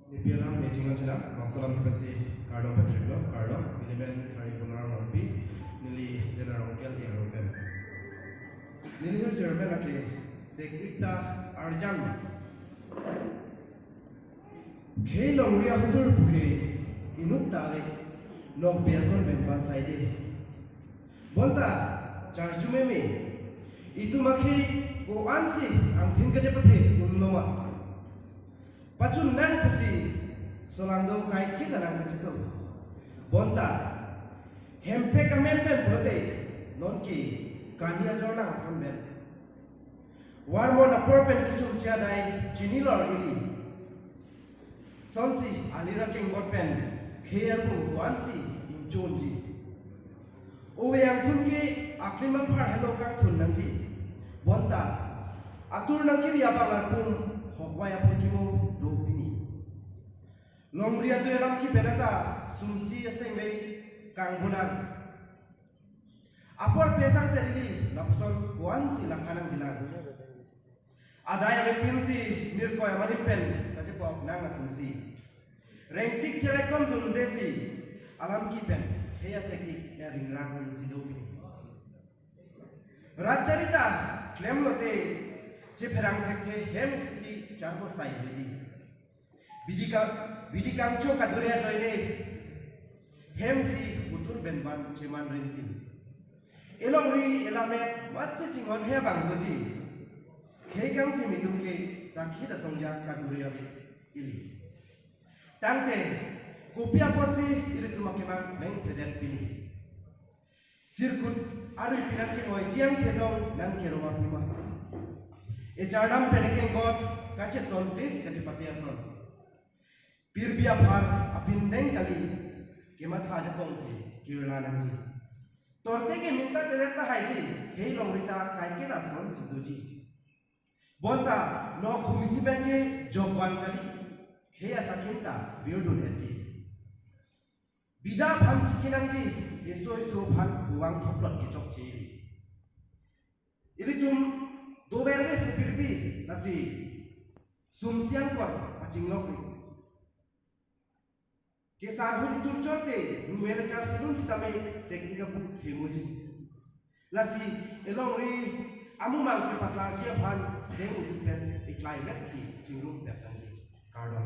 Nipialam dating on channel, Mangsalam Tipasi, Cardo Patrick, Cardo, Element, Harry Punar Morpi, Nili Dinner Onkel, Yaroken. Nili Jermelake, Sekita Arjan. Kelo Ria Hudur Puke, Inutare, no Beason Benpan Side. Bonta, Charjumeme, Itumaki, Go Ansi, and Tinkajapate, Unoma. Pacun nan pusi solando kai kita lang kacito bonta hempe kamempen prote non ki kania jorna asamben warmo na porpen kichum chadai chinilor ili sonsi alira king godpen kheyaru wansi injonji owe yang thunki akliman phar hello kang thun nanji bonta atur nang kiri apa pun hokwaya pun Dopini Lomria tu elam ki bedaka sumsi esengmei kang bunan apor pesang terili lapson wansi lakanang jinan adaya me pinsi mirko amalipen kasi po nang sumsi rengtik cerekom dun desi alam ki pen heya sekik ya ringrang si Dopini rajarita klemlote jeperang thekhe hem sisi jarbo sai beji Bidikang coka duria joine hemsi utur benban ceman rinti elong ri elame matse cingon he bang doji khekang thi midum ke sakhi da songja ka duria ili tangte kopia posi iri tumake mang meng predet pini sirkut aru pinang ke moi jiang thedong nang ke roma pima e jardam peneke got kache tontis kache patiason Birbia par apindeng kali kemat haja kongsi kirla nanji torte ke minta tereta haji kei longrita kai ke rason siduji bonta no khumisi benke jogwan kali kei asakinta birdun eji bida pham chikinangji eso phan huwang thoplot ke chokchi iritum doberbe supirbi nasi sumsiang kon achinglok Kesahun itu cote, ruwena car sedun sitame seknika pun kemuji. Lasi elong ri amu mang ke patlar cia pan seng usipen iklai metsi cingrum datang ji. Kardon.